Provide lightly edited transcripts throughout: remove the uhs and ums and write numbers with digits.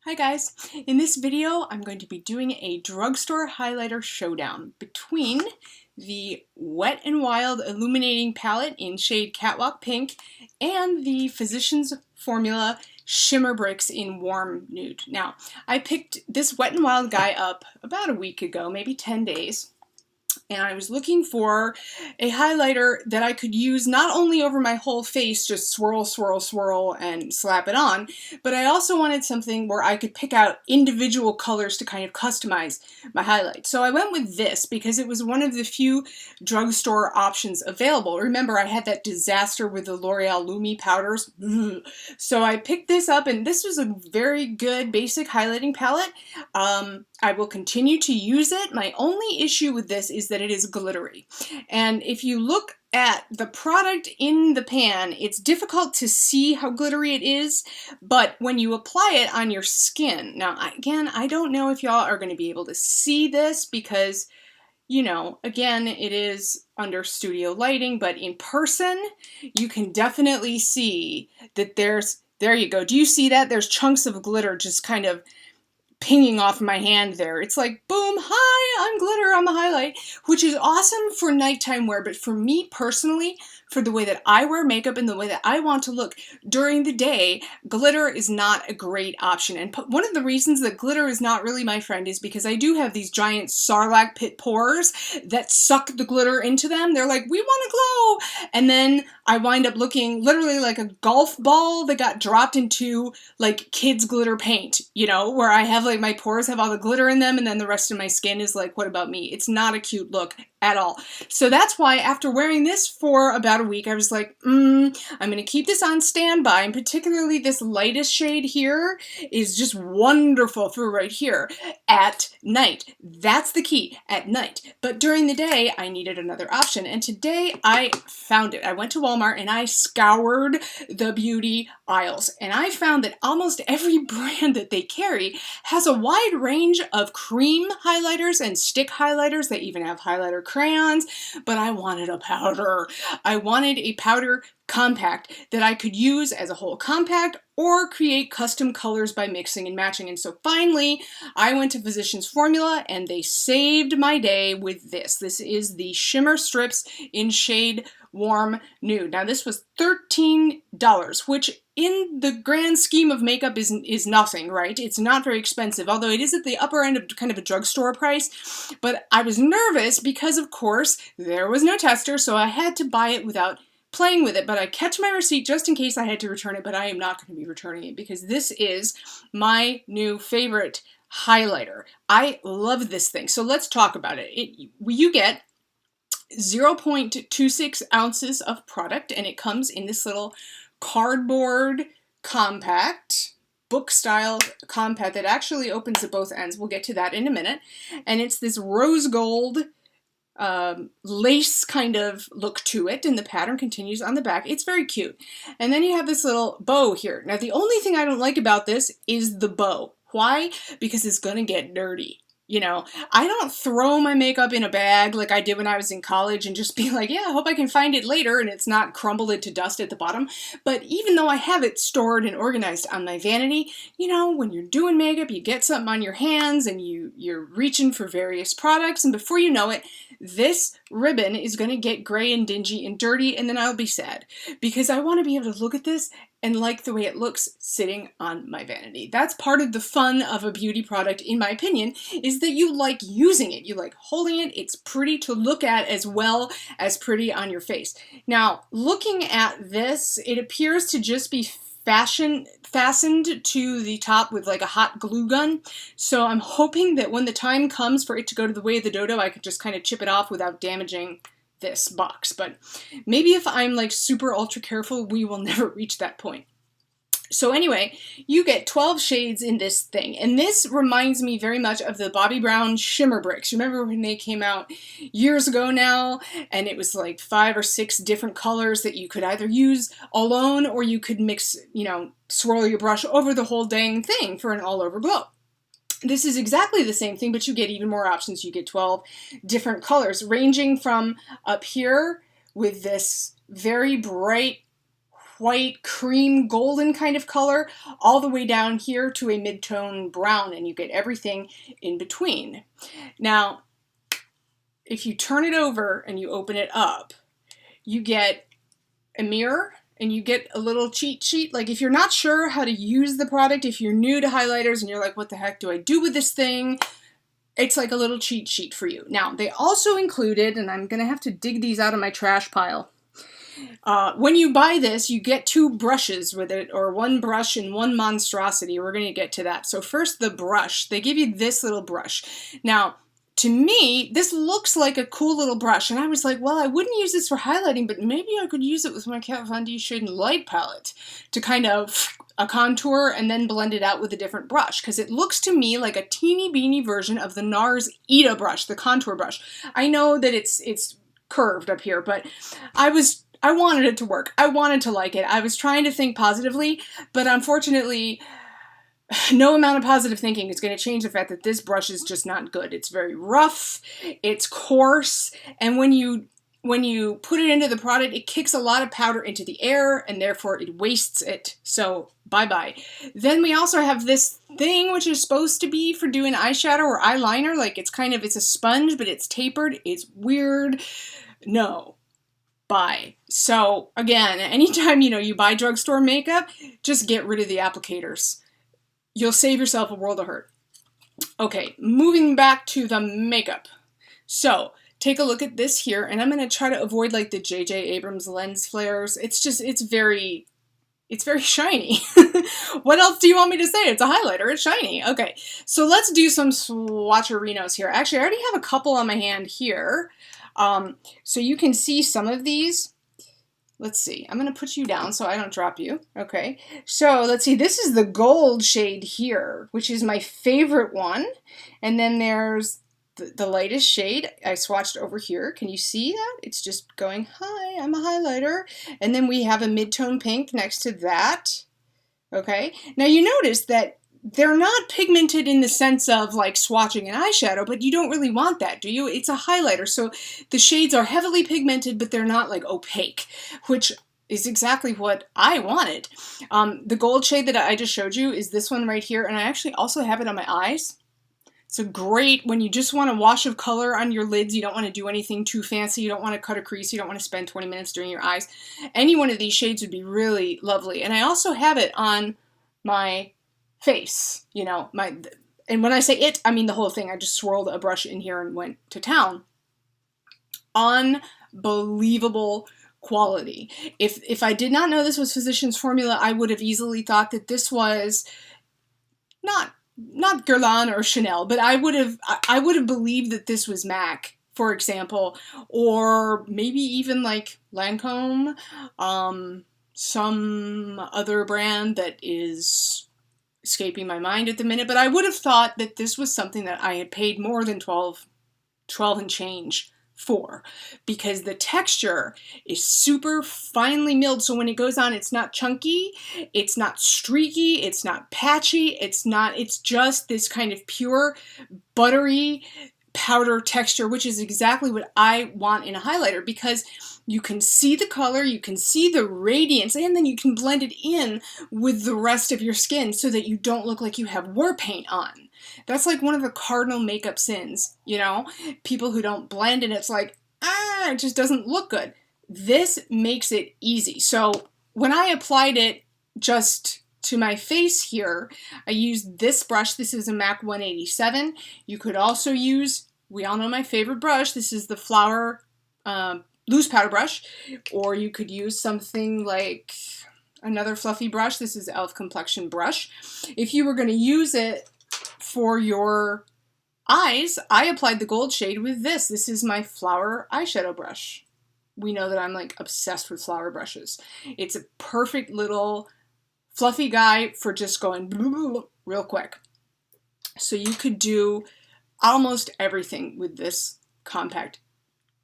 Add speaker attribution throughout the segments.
Speaker 1: Hi guys! In this video I'm going to be doing a drugstore highlighter showdown between the Wet n Wild Illuminating Palette in shade Catwalk Pink and the Physicians Formula Shimmer Bricks in Warm Nude. Now, I picked this Wet n Wild guy up about a week ago, maybe 10 days. And I was looking for a highlighter that I could use not only over my whole face, just swirl, swirl, swirl, and slap it on, but I also wanted something where I could pick out individual colors to kind of customize my highlight. So I went with this because it was one of the few drugstore options available. Remember, I had that disaster with the L'Oreal Lumi powders. So I picked this up, and this was a very good basic highlighting palette. I will continue to use it. My only issue with this is that it is glittery. And if you look at the product in the pan, it's difficult to see how glittery it is, but when you apply it on your skin, now again, I don't know if y'all are going to be able to see this because, you know, again, it is under studio lighting, but in person, you can definitely see that there you go. Do you see that? There's chunks of glitter just kind of pinging off my hand there. It's like, boom, hi, I'm glitter on the highlight, which is awesome for nighttime wear, but for me personally, for the way that I wear makeup and the way that I want to look during the day, glitter is not a great option. And one of the reasons that glitter is not really my friend is because I do have these giant sarlacc pit pores that suck the glitter into them. They're like, we want to glow! And then I wind up looking literally like a golf ball that got dropped into like kids glitter paint, you know, where I have like my pores have all the glitter in them and then the rest of my skin is like, what about me? It's not a cute look at all. So that's why after wearing this for about a week, I was like, I'm going to keep this on standby, and particularly this lightest shade here is just wonderful for right here at night. That's the key, at night. But during the day, I needed another option, and today I found it. I went to Walmart and I scoured the beauty aisles, and I found that almost every brand that they carry has a wide range of cream highlighters and stick highlighters. They even have highlighter crayons, but I wanted a powder. I wanted a powder compact that I could use as a whole compact or create custom colors by mixing and matching. And so finally, I went to Physicians Formula and they saved my day with this. This is the Shimmer Strips in shade Warm Nude. Now this was $13, which in the grand scheme of makeup is nothing, right? It's not very expensive, although it is at the upper end of kind of a drugstore price. But I was nervous because, of course, there was no tester, so I had to buy it without playing with it. But I kept my receipt just in case I had to return it, but I am not going to be returning it because this is my new favorite highlighter. I love this thing. So let's talk about it. You get 0.26 ounces of product, and it comes in this little cardboard compact, book style compact that actually opens at both ends. We'll get to that in a minute. And it's this rose gold lace kind of look to it, and the pattern continues on the back. It's very cute. And then you have this little bow here. Now the only thing I don't like about this is the bow. Why? Because it's gonna get dirty. You know, I don't throw my makeup in a bag like I did when I was in college and just be like, yeah, I hope I can find it later and it's not crumbled into dust at the bottom. But even though I have it stored and organized on my vanity, you know, when you're doing makeup, you get something on your hands and you're reaching for various products, and before you know it, this ribbon is going to get gray and dingy and dirty, and then I'll be sad because I want to be able to look at this and like the way it looks sitting on my vanity. That's part of the fun of a beauty product, in my opinion, is that you like using it. You like holding it. It's pretty to look at as well as pretty on your face. Now, looking at this, it appears to just be fastened to the top with like a hot glue gun. So I'm hoping that when the time comes for it to go to the way of the dodo, I could just kind of chip it off without damaging this box. But maybe if I'm like super ultra careful, we will never reach that point. So anyway, you get 12 shades in this thing, and this reminds me very much of the Bobbi Brown Shimmer Bricks. Remember when they came out years ago now, and it was like 5 or 6 different colors that you could either use alone or you could mix, you know, swirl your brush over the whole dang thing for an all-over glow. This is exactly the same thing, but you get even more options. You get 12 different colors, ranging from up here with this very bright white cream golden kind of color all the way down here to a mid-tone brown, and you get everything in between. Now, if you turn it over and you open it up, you get a mirror and you get a little cheat sheet. Like if you're not sure how to use the product, if you're new to highlighters and you're like, what the heck do I do with this thing? It's like a little cheat sheet for you. Now, they also included, and I'm gonna have to dig these out of my trash pile. When you buy this, you get 2 brushes with it, or 1 brush and 1 monstrosity. We're gonna get to that. So first, the brush. They give you this little brush. Now, to me, this looks like a cool little brush, and I was like, well, I wouldn't use this for highlighting, but maybe I could use it with my Kat Von D Shade and Light palette to kind of a contour and then blend it out with a different brush, because it looks to me like a teeny beany version of the NARS Ita brush, the contour brush. I know that it's curved up here, but I wanted it to work. I wanted to like it. I was trying to think positively, but unfortunately, no amount of positive thinking is going to change the fact that this brush is just not good. It's very rough, it's coarse, and when you put it into the product, it kicks a lot of powder into the air, and therefore it wastes it. So bye-bye. Then we also have this thing which is supposed to be for doing eyeshadow or eyeliner. Like it's a sponge, but it's tapered. It's weird. No. Bye. So again, anytime you buy drugstore makeup, just get rid of the applicators. You'll save yourself a world of hurt. Okay, moving back to the makeup. So, take a look at this here, and I'm going to try to avoid like the J.J. Abrams lens flares. It's very shiny. What else do you want me to say? It's a highlighter, it's shiny. Okay, so let's do some swatcherinos here. Actually, I already have a couple on my hand here. So you can see some of these. Let's see, I'm going to put you down so I don't drop you. Okay, so let's see, this is the gold shade here, which is my favorite one. And then there's the lightest shade I swatched over here. Can you see that? It's just going, hi, I'm a highlighter. And then we have a mid-tone pink next to that. Okay, now you notice that they're not pigmented in the sense of like swatching an eyeshadow, but you don't really want that, do you? It's a highlighter, so the shades are heavily pigmented, but they're not like opaque, which is exactly what I wanted. The gold shade that I just showed you is this one right here, and I actually also have it on my eyes. So great when you just want a wash of color on your lids. You don't want to do anything too fancy. You don't want to cut a crease. You don't want to spend 20 minutes doing your eyes. Any one of these shades would be really lovely. And I also have it on my face, and when I say it, I mean the whole thing. I just swirled a brush in here and went to town. Unbelievable quality. If I did not know this was Physicians Formula, I would have easily thought that this was not Guerlain or Chanel, but I would have believed that this was MAC, for example, or maybe even like Lancome, some other brand that is escaping my mind at the minute, but I would have thought that this was something that I had paid more than 12 and change for, because the texture is super finely milled, so when it goes on, it's not chunky, it's not streaky, it's not patchy, it's just this kind of pure, buttery powder texture, which is exactly what I want in a highlighter, because you can see the color, you can see the radiance, and then you can blend it in with the rest of your skin so that you don't look like you have war paint on. That's like one of the cardinal makeup sins, people who don't blend, and it's like, it just doesn't look good. This makes it easy. So when I applied it just to my face here, I used this brush. This is a MAC 187. You could also use, we all know my favorite brush. This is the Flower loose powder brush, or you could use something like another fluffy brush. This is e.l.f. Complexion brush. If you were going to use it for your eyes, I applied the gold shade with this. This is my Flower eyeshadow brush. We know that I'm like obsessed with flower brushes. It's a perfect little fluffy guy for just going real quick. So you could do almost everything with this compact.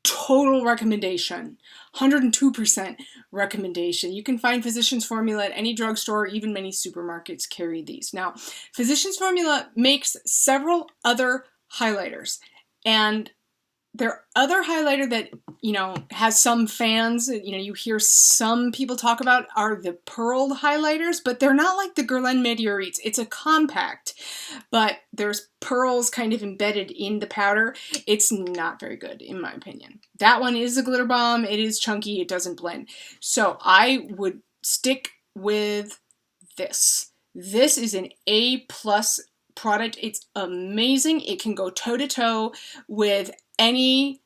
Speaker 1: Total recommendation, 102% recommendation. You can find Physicians Formula at any drugstore, even many supermarkets carry these. Now, Physicians Formula makes several other highlighters, and Their other highlighter that, you know, has some fans, you know, you hear some people talk about are the pearled highlighters, but they're not like the Guerlain Meteorites. It's a compact, but there's pearls kind of embedded in the powder. It's not very good, in my opinion. That one is a glitter bomb. It is chunky. It doesn't blend. So I would stick with this. This is an A+ product. It's amazing. It can go toe-to-toe with any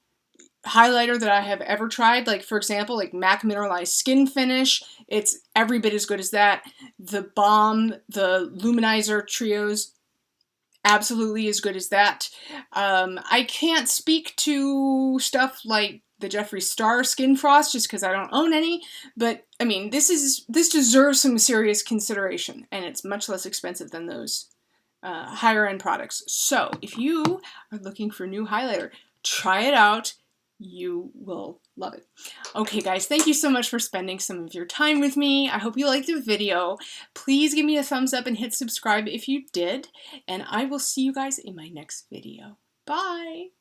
Speaker 1: highlighter that I have ever tried. Like, for example, like MAC Mineralized Skin Finish. It's every bit as good as that. The Balm, the Luminizer Trios, absolutely as good as that. I can't speak to stuff like the Jeffree Star Skin Frost just because I don't own any, but I mean, this deserves some serious consideration, and it's much less expensive than those higher end products. So if you are looking for a new highlighter, try it out. You will love it. Okay guys, thank you so much for spending some of your time with me. I hope you liked the video. Please give me a thumbs up and hit subscribe if you did, and I will see you guys in my next video. Bye!